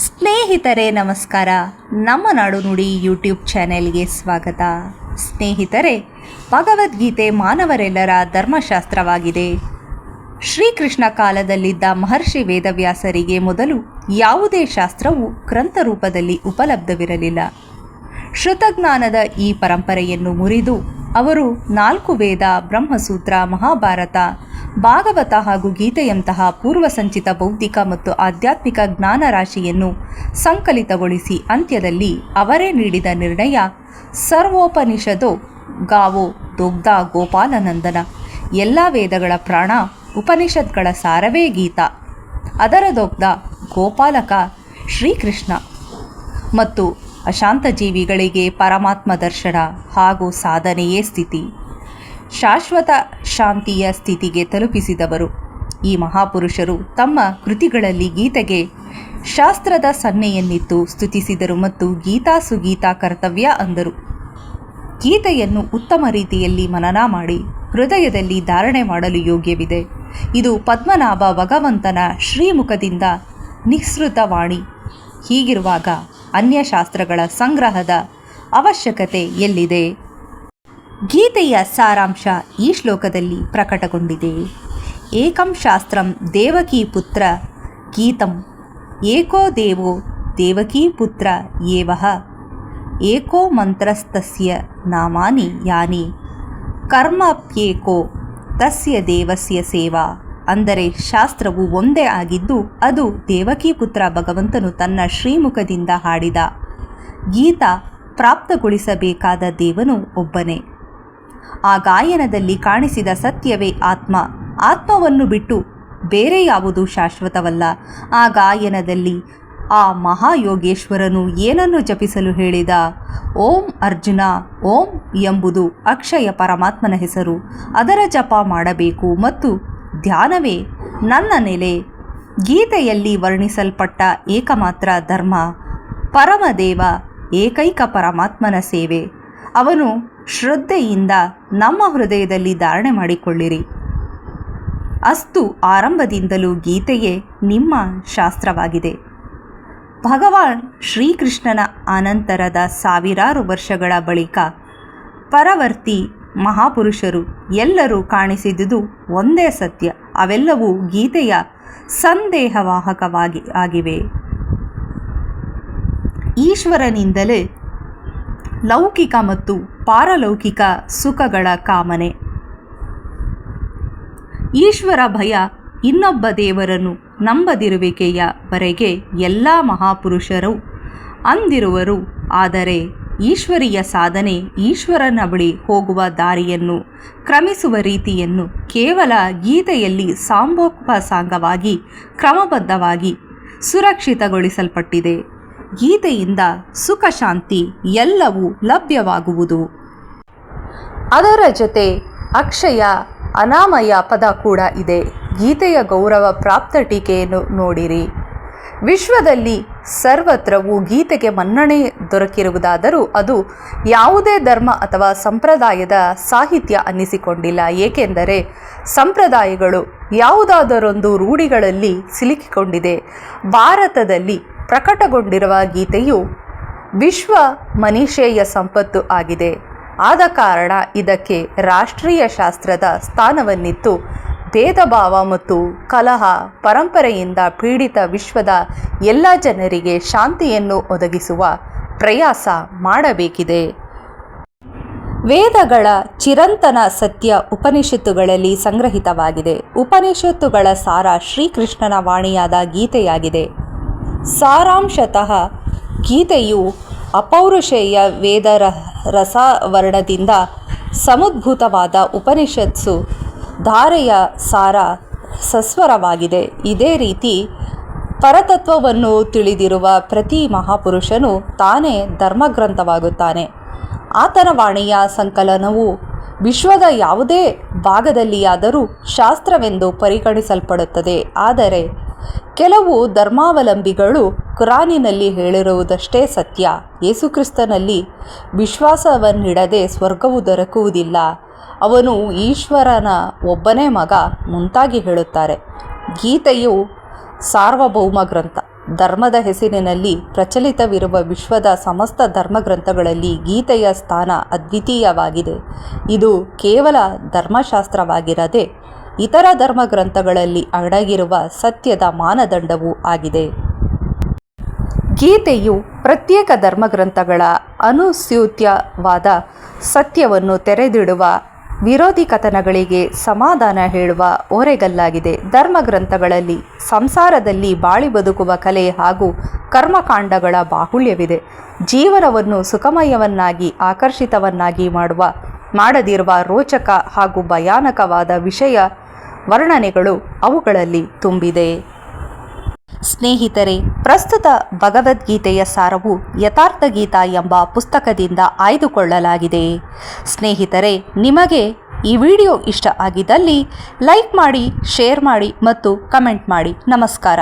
ಸ್ನೇಹಿತರೆ ನಮಸ್ಕಾರ. ನಮ್ಮ ನಾಡು ನುಡಿ ಯೂಟ್ಯೂಬ್ ಚಾನೆಲ್ಗೆ ಸ್ವಾಗತ. ಸ್ನೇಹಿತರೆ, ಭಗವದ್ಗೀತೆ ಮಾನವರೆಲ್ಲರ ಧರ್ಮಶಾಸ್ತ್ರವಾಗಿದೆ. ಶ್ರೀಕೃಷ್ಣ ಕಾಲದಲ್ಲಿದ್ದ ಮಹರ್ಷಿ ವೇದವ್ಯಾಸರಿಗೆ ಮೊದಲು ಯಾವುದೇ ಶಾಸ್ತ್ರವು ಗ್ರಂಥ ರೂಪದಲ್ಲಿ ಉಪಲಬ್ಧವಿರಲಿಲ್ಲ. ಶ್ರುತಜ್ಞಾನದ ಈ ಪರಂಪರೆಯನ್ನು ಮುರಿದು ಅವರು 4 ವೇದ, ಬ್ರಹ್ಮಸೂತ್ರ, ಮಹಾಭಾರತ, ಭಾಗವತ ಹಾಗೂ ಗೀತೆಯಂತಹ ಪೂರ್ವಸಂಚಿತ ಬೌದ್ಧಿಕ ಮತ್ತು ಆಧ್ಯಾತ್ಮಿಕ ಜ್ಞಾನ ರಾಶಿಯನ್ನು ಸಂಕಲಿತಗೊಳಿಸಿ ಅಂತ್ಯದಲ್ಲಿ ಅವರೇ ನೀಡಿದ ನಿರ್ಣಯ ಸರ್ವೋಪನಿಷದೋ ಗಾವೋ ದೊಗ್ಧ ಗೋಪಾಲನಂದನ. ಎಲ್ಲ ವೇದಗಳ ಪ್ರಾಣ, ಉಪನಿಷತ್ಗಳ ಸಾರವೇ ಗೀತಾ, ಅದರ ದೊಗ್ಧ ಗೋಪಾಲಕ ಶ್ರೀಕೃಷ್ಣ ಮತ್ತು ಅಶಾಂತ ಜೀವಿಗಳಿಗೆ ಪರಮಾತ್ಮ ದರ್ಶನ ಹಾಗೂ ಸಾಧನೆಯೇ ಸ್ಥಿತಿ, ಶಾಶ್ವತ ಶಾಂತಿಯ ಸ್ಥಿತಿಗೆ ತಲುಪಿಸಿದವರು. ಈ ಮಹಾಪುರುಷರು ತಮ್ಮ ಕೃತಿಗಳಲ್ಲಿ ಗೀತೆಗೆ ಶಾಸ್ತ್ರದ ಸನ್ನೆಯನ್ನಿತ್ತು ಸ್ತುತಿಸಿದರು ಮತ್ತು ಗೀತಾ ಸುಗೀತಾ ಕರ್ತವ್ಯ ಅಂದರು. ಗೀತೆಯನ್ನು ಉತ್ತಮ ರೀತಿಯಲ್ಲಿ ಮನನ ಮಾಡಿ ಹೃದಯದಲ್ಲಿ ಧಾರಣೆ ಮಾಡಲು ಯೋಗ್ಯವಿದೆ. ಇದು ಪದ್ಮನಾಭ ಭಗವಂತನ ಶ್ರೀಮುಖದಿಂದ ನಿಃಸೃತ ವಾಣಿ. ಹೀಗಿರುವಾಗ ಅನ್ಯಶಾಸ್ತ್ರಗಳ ಸಂಗ್ರಹದ ಅವಶ್ಯಕತೆ ಎಲ್ಲಿದೆ? ಗೀತೆಯ ಸಾರಾಂಶ ಈ ಶ್ಲೋಕದಲ್ಲಿ ಪ್ರಕಟಗೊಂಡಿದೆ. ಏಕಂ ಶಾಸ್ತ್ರಂ ದೇವಕೀ ಪುತ್ರ ಗೀತಂ, ಏಕೋ ದೇವೋ ದೇವಕೀ ಪುತ್ರ ಏವಃ, ಏಕೋ ಮಂತ್ರಸ್ತಸ್ಯ ನಾಮಾನಿ ಯಾನಿ, ಕರ್ಮಪ್ಯೇಕೋ ತಸ್ಯ ದೇವಸ್ಯ ಸೇವಾ. ಅಂದರೆ ಶಾಸ್ತ್ರವು ಒಂದೇ ಆಗಿದ್ದು ಅದು ದೇವಕೀ ಪುತ್ರ ಭಗವಂತನು ತನ್ನ ಶ್ರೀಮುಖದಿಂದ ಹಾಡಿದ ಗೀತ ಪ್ರಾಪ್ತಗೊಳಿಸಬೇಕಾದ ದೇವನು ಒಬ್ಬನೇ. ಆ ಗಾಯನದಲ್ಲಿ ಕಾಣಿಸಿದ ಸತ್ಯವೇ ಆತ್ಮ. ಆತ್ಮವನ್ನು ಬಿಟ್ಟು ಬೇರೆ ಯಾವುದೂ ಶಾಶ್ವತವಲ್ಲ. ಆ ಗಾಯನದಲ್ಲಿ ಆ ಮಹಾಯೋಗೇಶ್ವರನು ಏನನ್ನು ಜಪಿಸಲು ಹೇಳಿದ? ಓಂ ಅರ್ಜುನ, ಓಂ ಎಂಬುದು ಅಕ್ಷಯ ಪರಮಾತ್ಮನ ಹೆಸರು. ಅದರ ಜಪ ಮಾಡಬೇಕು ಮತ್ತು ಧ್ಯಾನವೇ ನನ್ನ ನೆಲೆ. ಗೀತೆಯಲ್ಲಿ ವರ್ಣಿಸಲ್ಪಟ್ಟ ಏಕಮಾತ್ರ ಧರ್ಮ ಪರಮದೇವ ಏಕೈಕ ಪರಮಾತ್ಮನ ಸೇವೆ. ಅವನು ಶ್ರದ್ಧೆಯಿಂದ ನಮ್ಮ ಹೃದಯದಲ್ಲಿ ಧಾರಣೆ ಮಾಡಿಕೊಳ್ಳಿರಿ. ಅಸ್ತು ಆರಂಭದಿಂದಲೂ ಗೀತೆಯೇ ನಿಮ್ಮ ಶಾಸ್ತ್ರವಾಗಿದೆ. ಭಗವಾನ್ ಶ್ರೀಕೃಷ್ಣನ ಅನಂತರದ ಸಾವಿರಾರು ವರ್ಷಗಳ ಬಳಿಕ ಪರವರ್ತಿ ಮಹಾಪುರುಷರು ಎಲ್ಲರೂ ಕಾಣಿಸಿದುದು ಒಂದೇ ಸತ್ಯ. ಅವೆಲ್ಲವೂ ಗೀತೆಯ ಸಂದೇಹವಾಹಕವಾಗಿ ಆಗಿವೆ. ಈಶ್ವರನಿಂದಲೇ ಲೌಕಿಕ ಮತ್ತು ಪಾರಲೌಕಿಕ ಸುಖಗಳ ಕಾಮನೆ. ಈಶ್ವರ ಭಯ, ಇನ್ನೊಬ್ಬ ದೇವರನ್ನು ನಂಬದಿರುವಿಕೆಯ ವರೆಗೆ ಎಲ್ಲ ಮಹಾಪುರುಷರು ಅಂದಿರುವರು. ಆದರೆ ಈಶ್ವರೀಯ ಸಾಧನೆ, ಈಶ್ವರನ ಬಳಿ ಹೋಗುವ ದಾರಿಯನ್ನು ಕ್ರಮಿಸುವ ರೀತಿಯನ್ನು ಕೇವಲ ಗೀತೆಯಲ್ಲಿ ಸಾಂಗೋಪಸಾಂಗವಾಗಿ ಕ್ರಮಬದ್ಧವಾಗಿ ಸುರಕ್ಷಿತಗೊಳಿಸಲ್ಪಟ್ಟಿದೆ. ಗೀತೆಯಿಂದ ಸುಖ ಶಾಂತಿ ಎಲ್ಲವೂ ಲಭ್ಯವಾಗುವುದು. ಅದರ ಜೊತೆ ಅಕ್ಷಯ ಅನಾಮಯ ಪದ ಕೂಡ ಇದೆ. ಗೀತೆಯ ಗೌರವ ಪ್ರಾಪ್ತ ಟೀಕೆಯನ್ನು ನೋಡಿರಿ. ವಿಶ್ವದಲ್ಲಿ ಸರ್ವತ್ರವೂ ಗೀತೆಗೆ ಮನ್ನಣೆ ದೊರಕಿರುವುದಾದರೂ ಅದು ಯಾವುದೇ ಧರ್ಮ ಅಥವಾ ಸಂಪ್ರದಾಯದ ಸಾಹಿತ್ಯ ಅನ್ನಿಸಿಕೊಂಡಿಲ್ಲ. ಏಕೆಂದರೆ ಸಂಪ್ರದಾಯಗಳು ಯಾವುದಾದರೊಂದು ರೂಢಿಗಳಲ್ಲಿ ಸಿಲುಕಿಕೊಂಡಿದೆ. ಭಾರತದಲ್ಲಿ ಪ್ರಕಟಗೊಂಡಿರುವ ಗೀತೆಯು ವಿಶ್ವ ಮನೀಷೇಯ ಸಂಪತ್ತು ಆಗಿದೆ. ಆದ ಕಾರಣ ಇದಕ್ಕೆ ರಾಷ್ಟ್ರೀಯ ಶಾಸ್ತ್ರದ ಸ್ಥಾನವನ್ನಿತ್ತು ಭೇದ ಭಾವ ಮತ್ತು ಕಲಹ ಪರಂಪರೆಯಿಂದ ಪೀಡಿತ ವಿಶ್ವದ ಎಲ್ಲ ಜನರಿಗೆ ಶಾಂತಿಯನ್ನು ಒದಗಿಸುವ ಪ್ರಯಾಸ ಮಾಡಬೇಕಿದೆ. ವೇದಗಳ ಚಿರಂತನ ಸತ್ಯ ಉಪನಿಷತ್ತುಗಳಲ್ಲಿ ಸಂಗ್ರಹಿತವಾಗಿದೆ. ಉಪನಿಷತ್ತುಗಳ ಸಾರ ಶ್ರೀಕೃಷ್ಣನ ವಾಣಿಯಾದ ಗೀತೆಯಾಗಿದೆ. ಸಾರಾಂಶತಃ ಗೀತೆಯು ಅಪೌರುಷೇಯ ವೇದ ರಸವರ್ಣದಿಂದ ಸಮುದ್ಭೂತವಾದ ಉಪನಿಷತ್ಸು ಧಾರೆಯ ಸಾರ ಸಸ್ವರವಾಗಿದೆ. ಇದೇ ರೀತಿ ಪರತತ್ವವನ್ನು ತಿಳಿದಿರುವ ಪ್ರತಿ ಮಹಾಪುರುಷನು ತಾನೇ ಧರ್ಮಗ್ರಂಥವಾಗುತ್ತಾನೆ. ಆತನ ವಾಣಿಯ ಸಂಕಲನವು ವಿಶ್ವದ ಯಾವುದೇ ಭಾಗದಲ್ಲಿಯಾದರೂ ಶಾಸ್ತ್ರವೆಂದು ಪರಿಗಣಿಸಲ್ಪಡುತ್ತದೆ. ಆದರೆ ಕೆಲವು ಧರ್ಮಾವಲಂಬಿಗಳು ಕುರಾನಿನಲ್ಲಿ ಹೇಳಿರುವುದಷ್ಟೇ ಸತ್ಯ, ಯೇಸುಕ್ರಿಸ್ತನಲ್ಲಿ ವಿಶ್ವಾಸವನ್ನಿಡದೆ ಸ್ವರ್ಗವು ದೊರಕುವುದಿಲ್ಲ, ಅವನು ಈಶ್ವರನ ಒಬ್ಬನೇ ಮಗ ಮುಂತಾಗಿ ಹೇಳುತ್ತಾರೆ. ಗೀತೆಯು ಸಾರ್ವಭೌಮ ಗ್ರಂಥ. ಧರ್ಮದ ಹೆಸರಿನಲ್ಲಿ ಪ್ರಚಲಿತವಿರುವ ವಿಶ್ವದ ಸಮಸ್ತ ಧರ್ಮಗ್ರಂಥಗಳಲ್ಲಿ ಗೀತೆಯ ಸ್ಥಾನ ಅದ್ವಿತೀಯವಾಗಿದೆ. ಇದು ಕೇವಲ ಧರ್ಮಶಾಸ್ತ್ರವಾಗಿರದೆ ಇತರ ಧರ್ಮಗ್ರಂಥಗಳಲ್ಲಿ ಅಡಗಿರುವ ಸತ್ಯದ ಮಾನದಂಡವೂ ಆಗಿದೆ. ಗೀತೆಯು ಪ್ರತ್ಯೇಕ ಧರ್ಮಗ್ರಂಥಗಳ ಅನುಸ್ಯೂತವಾದ ಸತ್ಯವನ್ನು ತೆರೆದಿಡುವ, ವಿರೋಧಿ ಕಥನಗಳಿಗೆ ಸಮಾಧಾನ ಹೇಳುವ ಓರೆಗಲ್ಲಾಗಿದೆ. ಧರ್ಮಗ್ರಂಥಗಳಲ್ಲಿ ಸಂಸಾರದಲ್ಲಿ ಬಾಳಿ ಬದುಕುವ ಕಲೆ ಹಾಗೂ ಕರ್ಮಕಾಂಡಗಳ ಬಾಹುಳ್ಯವಿದೆ. ಜೀವನವನ್ನು ಸುಖಮಯವನ್ನಾಗಿ ಆಕರ್ಷಿತವನ್ನಾಗಿ ಮಾಡದಿರುವ ರೋಚಕ ಹಾಗೂ ಭಯಾನಕವಾದ ವಿಷಯ ವರ್ಣನೆಗಳು ಅವುಗಳಲ್ಲಿ ತುಂಬಿದೆ. ಸ್ನೇಹಿತರೆ, ಪ್ರಸ್ತುತ ಭಗವದ್ಗೀತೆಯ ಸಾರವು ಯಥಾರ್ಥ ಗೀತಾ ಎಂಬ ಪುಸ್ತಕದಿಂದ ಆಯ್ದುಕೊಳ್ಳಲಾಗಿದೆ. ಸ್ನೇಹಿತರೆ, ನಿಮಗೆ ಈ ವಿಡಿಯೋ ಇಷ್ಟ ಆಗಿದ್ದಲ್ಲಿ ಲೈಕ್ ಮಾಡಿ, ಶೇರ್ ಮಾಡಿ ಮತ್ತು ಕಮೆಂಟ್ ಮಾಡಿ. ನಮಸ್ಕಾರ.